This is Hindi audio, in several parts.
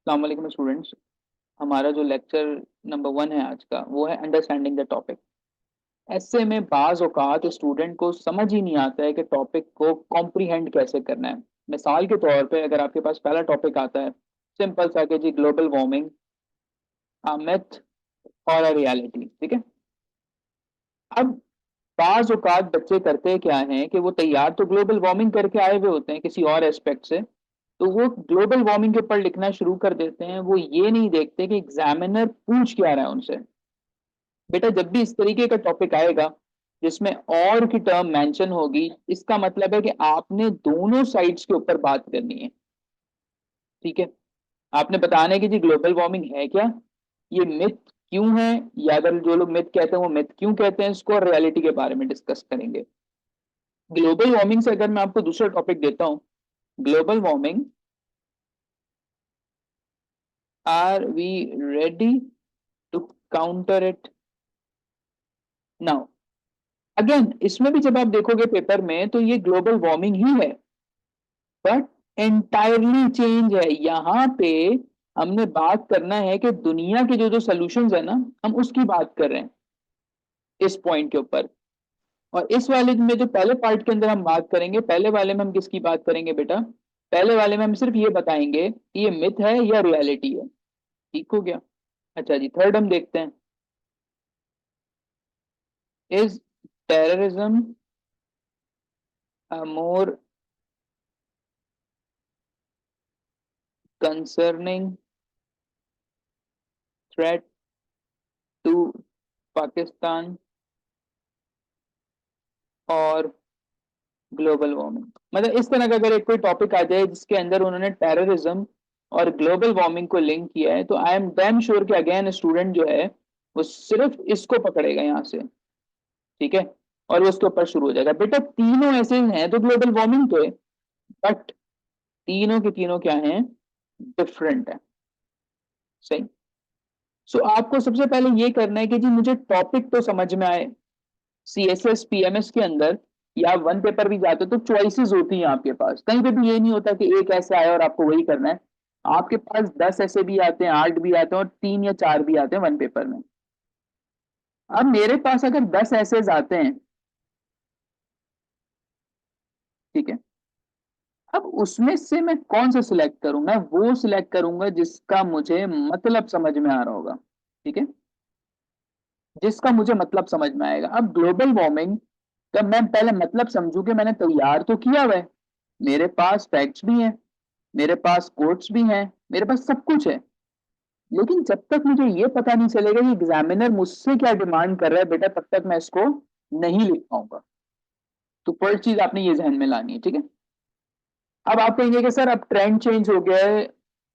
अस्सलाम वालेकुम स्टूडेंट्स। हमारा जो लेक्चर नंबर 1 है आज का, वो है अंडरस्टैंडिंग द टॉपिक। ऐसे में बाज औकात स्टूडेंट को समझ ही नहीं आता है कि टॉपिक को कॉम्प्रीहेंड कैसे करना है। मिसाल के तौर पे अगर आपके पास पहला टॉपिक आता है सिंपल सा कि जी ग्लोबल वार्मिंग अ मिथ और अ रियलिटी, ठीक है। अब बाज औकात बच्चे करते क्या हैं कि वो तैयार तो ग्लोबल वार्मिंग करके आए हुए होते हैं किसी और एस्पेक्ट से, तो वो ग्लोबल वार्मिंग के ऊपर लिखना शुरू कर देते हैं। वो ये नहीं देखते कि एग्जामिनर पूछ क्या रहा है उनसे। बेटा जब भी इस तरीके का टॉपिक आएगा जिसमें और की टर्म मेंशन होगी, इसका मतलब है कि आपने दोनों साइड्स के ऊपर बात करनी है, ठीक है। आपने बताना है कि जी ग्लोबल वार्मिंग है क्या, ये मिथ क्यों है, या अगर जो लोग मिथ कहते हैं वो मिथ क्यों कहते हैं, इसको और रियलिटी के बारे में डिस्कस करेंगे। ग्लोबल वार्मिंग से अगर मैं आपको दूसरा टॉपिक देता हूं, global warming, are we ready to counter it now. Again इसमें भी जब आप देखोगे पेपर में तो ये ग्लोबल वार्मिंग ही है, बट एंटायरली चेंज है। यहाँ पे हमने बात करना है कि दुनिया के जो जो सोल्यूशंस है ना, हम उसकी बात कर रहे हैं इस पॉइंट के ऊपर। और इस वाले में जो पहले पार्ट के अंदर हम बात करेंगे, पहले वाले में हम किसकी बात करेंगे बेटा? पहले वाले में हम सिर्फ ये बताएंगे कि ये मिथ है या रियलिटी है, ठीक हो गया। अच्छा जी, थर्ड हम देखते हैं, is terrorism more concerning threat to Pakistan और ग्लोबल वार्मिंग। मतलब इस तरह का अगर एक कोई टॉपिक आ जाए जिसके अंदर उन्होंने टेररिज्म और ग्लोबल वार्मिंग को लिंक किया है, तो आई एम डैम श्योर कि अगेन स्टूडेंट जो है वो सिर्फ इसको पकड़ेगा यहाँ से, ठीक है। और वो उसके ऊपर शुरू हो जाएगा। बेटा तीनों ऐसे हैं तो ग्लोबल वार्मिंग तो है, बट तीनों के तीनों क्या हैं? डिफरेंट है, सही। सो आपको सबसे पहले ये करना है कि जी मुझे टॉपिक तो समझ में आए। सीएसएस पीएमएस के अंदर या वन पेपर भी जाते हो तो चॉइसेस होती हैं आपके पास, कहीं पे भी ये नहीं होता कि एक ऐसे आया और आपको वही करना है। आपके पास 10 ऐसे भी आते हैं, 8 भी आते हैं और 3 या 4 भी आते हैं वन पेपर में। अब मेरे पास अगर 10 ऐसे आते हैं, ठीक है, अब उसमें से मैं कौन सा सिलेक्ट करूं? मैं वो सिलेक्ट करूंगा जिसका मुझे मतलब समझ में आ रहा होगा, ठीक है, जिसका मुझे मतलब समझ में आएगा। अब ग्लोबल वार्मिंग का मैं पहले मतलब समझू कि मैंने तैयार तो किया हुआ है, मेरे पास फैक्ट्स भी हैं, मेरे पास कोट्स भी हैं, मेरे पास सब कुछ है। लेकिन जब तक मुझे ये पता नहीं चलेगा कि एग्जामिनर मुझसे क्या डिमांड कर रहा है बेटा, तब तक मैं इसको नहीं लिख पाऊंगा। तो फर्स्ट चीज आपने ये जहन में लानी है, ठीक है। अब आप कहेंगे कि सर अब ट्रेंड चेंज हो गया है,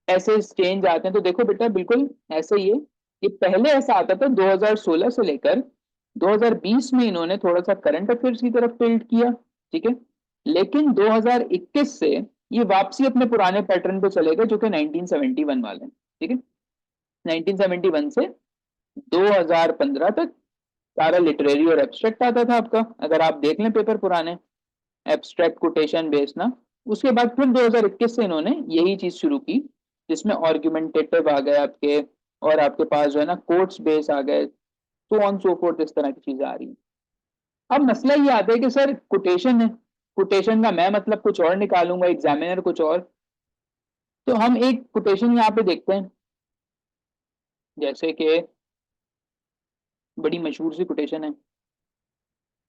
ऐसे चेंज आते हैं, तो देखो बेटा बिल्कुल ऐसे ही है। ये पहले ऐसा आता था 2016 से लेकर 2020 में इन्होंने थोड़ा सा करंट अफेयर्स की तरफ टिल्ट किया, ठीक है। लेकिन 2021 से ये वापसी अपने पुराने पैटर्न पे चले गए जो कि 1971 वाले हैं, ठीक है। 1971 से 2015 तक सारा लिटरेरी और एब्स्ट्रैक्ट आता था आपका, अगर आप देख लें पेपर पुराने, एब्स्ट्रैक्ट कोटेशन बेस ना। उसके बाद फिर 2021 से इन्होंने यही चीज शुरू की जिसमें आर्ग्यूमेंटेटिव आ गए आपके, और आपके पास जो है ना कोट्स बेस आ गए, सो ऑन सो फोर्थ, इस तरह की चीजें आ रही हैं। अब मसला ये आता है कि सर कोटेशन है, कोटेशन का मैं मतलब कुछ और निकालूंगा, एग्जामिनर कुछ और। तो हम एक कोटेशन यहाँ पे देखते हैं, जैसे कि बड़ी मशहूर सी कोटेशन है,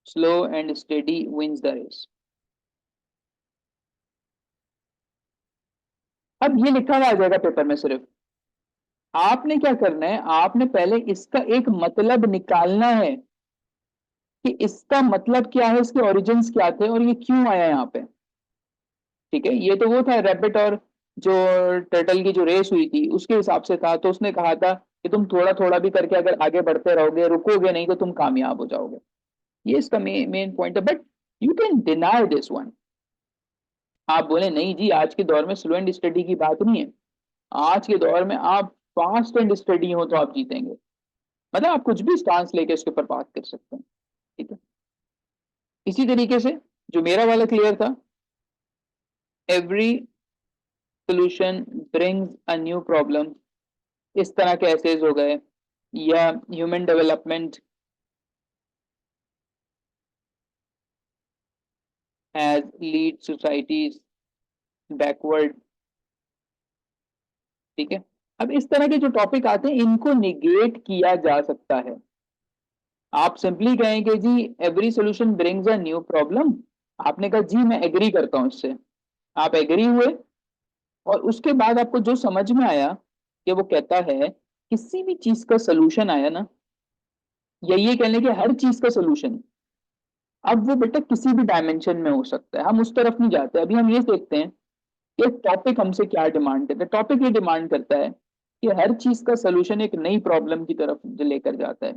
slow and steady wins the race. अब ये लिखा हुआ आ जाएगा पेपर में, सिर्फ आपने क्या करना है, आपने पहले इसका एक मतलब निकालना है कि इसका मतलब क्या है, इसके ओरिजिन्स क्या थे और ये क्यों आया यहाँ पे, ठीक है। ये तो वो था रैबिट और जो टर्टल की जो रेस हुई थी उसके हिसाब से था, तो उसने कहा था कि तुम थोड़ा थोड़ा भी करके अगर आगे बढ़ते रहोगे, रुकोगे नहीं, तो तुम कामयाब हो जाओगे। ये इसका मेन पॉइंट है, but you can deny this one. आप बोले नहीं जी आज के दौर में स्लो एंड स्टडी की बात नहीं है, आज के दौर में आप फास्ट एंड स्टडी हो तो आप जीतेंगे। मतलब आप कुछ भी स्टांस लेके इसके ऊपर बात कर सकते हैं, ठीक है। इसी तरीके से जो मेरा वाला क्लियर था, every solution brings a new problem, इस तरह के ऐसेज हो गए, या human development has lead societies backward. ठीक है, अब इस तरह के जो टॉपिक आते हैं इनको निगेट किया जा सकता है। आप सिंपली कहें कि जी every solution brings a new problem, आपने कहा जी मैं एग्री करता हूं इससे, आप एग्री हुए, और उसके बाद आपको जो समझ में आया कि वो कहता है किसी भी चीज का सोल्यूशन आया ना, या ये कह लें कि हर चीज का सोल्यूशन, अब वो बेटा किसी भी डायमेंशन में हो सकता है, हम उस तरफ नहीं जाते। अभी हम ये देखते हैं कि टॉपिक हमसे क्या डिमांड करता है। टॉपिक ये डिमांड करता है कि हर चीज का सोल्यूशन एक नई प्रॉब्लम की तरफ जो लेकर जाता है।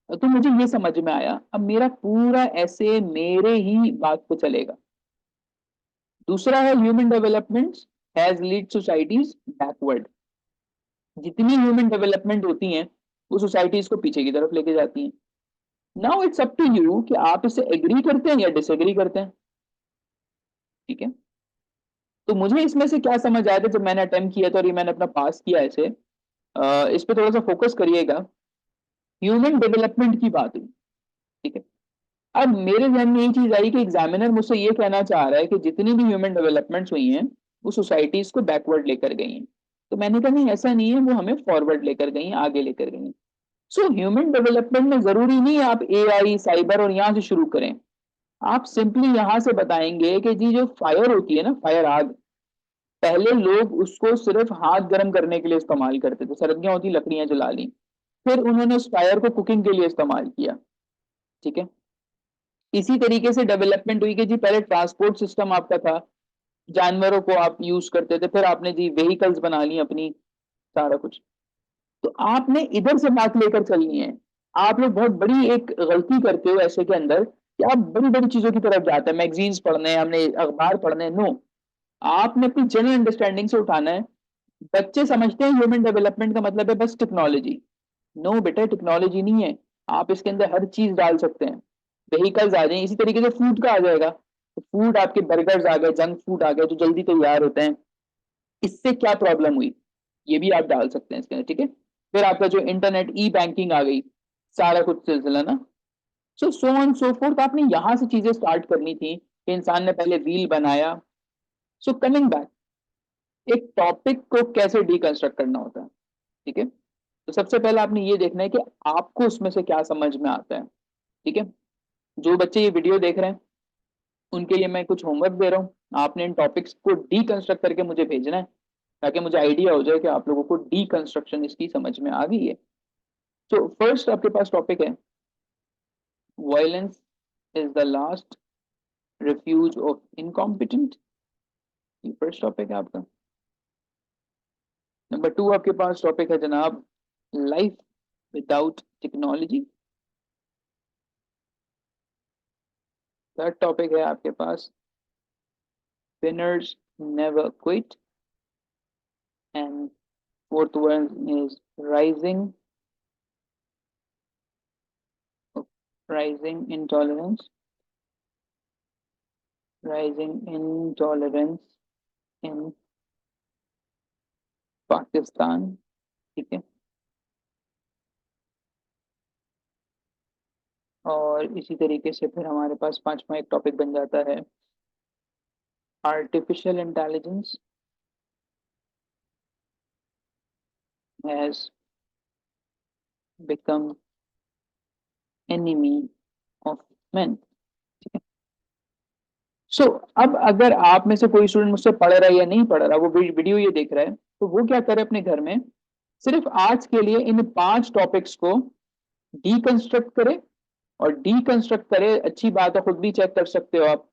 तो मुझे ये समझ में आया, अब मेरा पूरा ऐसे मेरे ही बात पे चलेगा। दूसरा है human development has lead societies backward, जितनी ह्यूमन डेवलपमेंट होती हैं वो सोसाइटीज को पीछे की तरफ लेके जाती हैं। Now it's up to you कि आप इसे एग्री करते हैं या डिसएग्री करते हैं। ठीक है, तो मुझे इसमें से क्या समझ आया था जब मैंने अटेम्प्ट किया था और ये मैंने अपना पास किया इसे, इस पे थोड़ा सा फोकस करिएगा। ह्यूमन डेवलपमेंट की बात हुई। ठीक है, अब मेरे ध्यान में ये चीज आई कि एग्जामिनर मुझसे ये कहना चाह रहा है कि जितनी भी ह्यूमन डेवलपमेंट्स हुई हैं वो सोसाइटीज को बैकवर्ड लेकर गई हैं। तो मैंने कहा नहीं ऐसा नहीं है, वो हमें फॉरवर्ड लेकर गई हैं, आगे लेकर गई हैं। सो ह्यूमन डेवलपमेंट में जरूरी नहीं है आप एआई साइबर और यहाँ से शुरू करें। आप सिंपली यहाँ से बताएंगे कि जी जो फायर होती है ना, फायर आग, पहले लोग उसको सिर्फ हाथ गर्म करने के लिए इस्तेमाल करते थे, सर्दियां होती लकड़ियां जला ली, फिर उन्होंने उस फायर को कुकिंग के लिए इस्तेमाल किया। ठीक है, इसी तरीके से डेवलपमेंट हुई कि जी पहले ट्रांसपोर्ट सिस्टम आपका था, जानवरों को आप यूज करते थे, फिर आपने जी व्हीकल्स बना ली अपनी, सारा कुछ। तो आपने इधर से बात लेकर चलनी है। आप लोग बहुत बड़ी एक गलती करते हो ऐसे के अंदर कि आप बड़ी बड़ी चीजों की तरफ जाते हैं, मैगजीन्स पढ़ने हैं, हमने अखबार पढ़ने हैं। नो, आपने अपनी जनरल अंडरस्टैंडिंग से उठाना है। बच्चे समझते हैं ह्यूमन डेवलपमेंट का मतलब है बस टेक्नोलॉजी। नो बेटा, टेक्नोलॉजी नहीं है, आप इसके अंदर हर चीज डाल सकते हैं। व्हीकल्स आ जाए, इसी तरीके से फूड का आ जाएगा, तो फूड आपके बर्गर्स आ गए, जंक फूड आ गए जो जल्दी तैयार होते हैं, इससे क्या प्रॉब्लम हुई, ये भी आप डाल सकते हैं इसके अंदर। ठीक है, फिर आपका जो इंटरनेट ई बैंकिंग आ गई, सारा कुछ सिलसिला ना, सो ऑन सो फोर्थ, आपने यहां से चीजें स्टार्ट करनी थी कि इंसान ने पहले व्हील बनाया। सो कमिंग बैक, एक टॉपिक को कैसे डीकंस्ट्रक्ट करना होता है। ठीक है, तो सबसे पहले आपने ये देखना है कि आपको उसमें से क्या समझ में आता है। ठीक है, जो बच्चे ये वीडियो देख रहे हैं उनके लिए मैं कुछ होमवर्क दे रहा हूँ, आपने इन टॉपिक्स को डीकंस्ट्रक्ट करके मुझे भेजना है, ताकि मुझे आइडिया हो जाए कि आप लोगों को डीकंस्ट्रक्शन इसकी समझ में आ गई है। तो फर्स्ट आपके पास टॉपिक है violence is the last refuge of incompetent, ये फर्स्ट टॉपिक है आपका। नंबर टू आपके पास टॉपिक है जनाब life without technology. Third topic है आपके पास winners never quit, and fourth one is rising rising intolerance, rising intolerance in Pakistan. ठीक है, और इसी तरीके से फिर हमारे पास पांचवा एक टॉपिक बन जाता है artificial intelligence has become enemy of man. So अब अगर आप में से कोई स्टूडेंट मुझसे पढ़ रहा है या नहीं पढ़ रहा, वो वीडियो ये देख रहा है, तो वो क्या करे अपने घर में, सिर्फ आज के लिए इन पांच टॉपिक्स को डीकंस्ट्रक्ट करे, और डीकंस्ट्रक्ट करे, अच्छी बात है, खुद भी चेक कर सकते हो आप।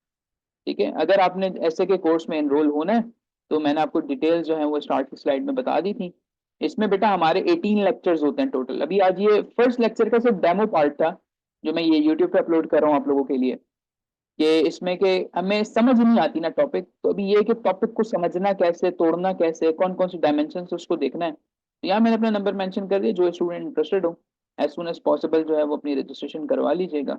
ठीक है, अगर आपने ऐसे के कोर्स में एनरोल होना है तो मैंने आपको डिटेल्स जो है वो स्टार्ट की स्लाइड में बता दी थी। इसमें बेटा हमारे 18 लेक्चर्स होते हैं टोटल। अभी आज ये फर्स्ट लेक्चर का सिर्फ डेमो पार्ट था जो मैं ये यूट्यूब पे अपलोड कर रहा हूँ आप लोगों के लिए, कि इसमें के हमें समझ नहीं आती ना टॉपिक, तो अभी ये कि टॉपिक को समझना कैसे, तोड़ना कैसे, कौन कौन सी डायमेंशन है उसको देखना है। तो यहाँ मैंने अपना नंबर मेंशन कर दिया, जो स्टूडेंट इंटरेस्टेड हो एज सुन एज पॉसिबल जो है वो अपनी रजिस्ट्रेशन करवा लीजिएगा।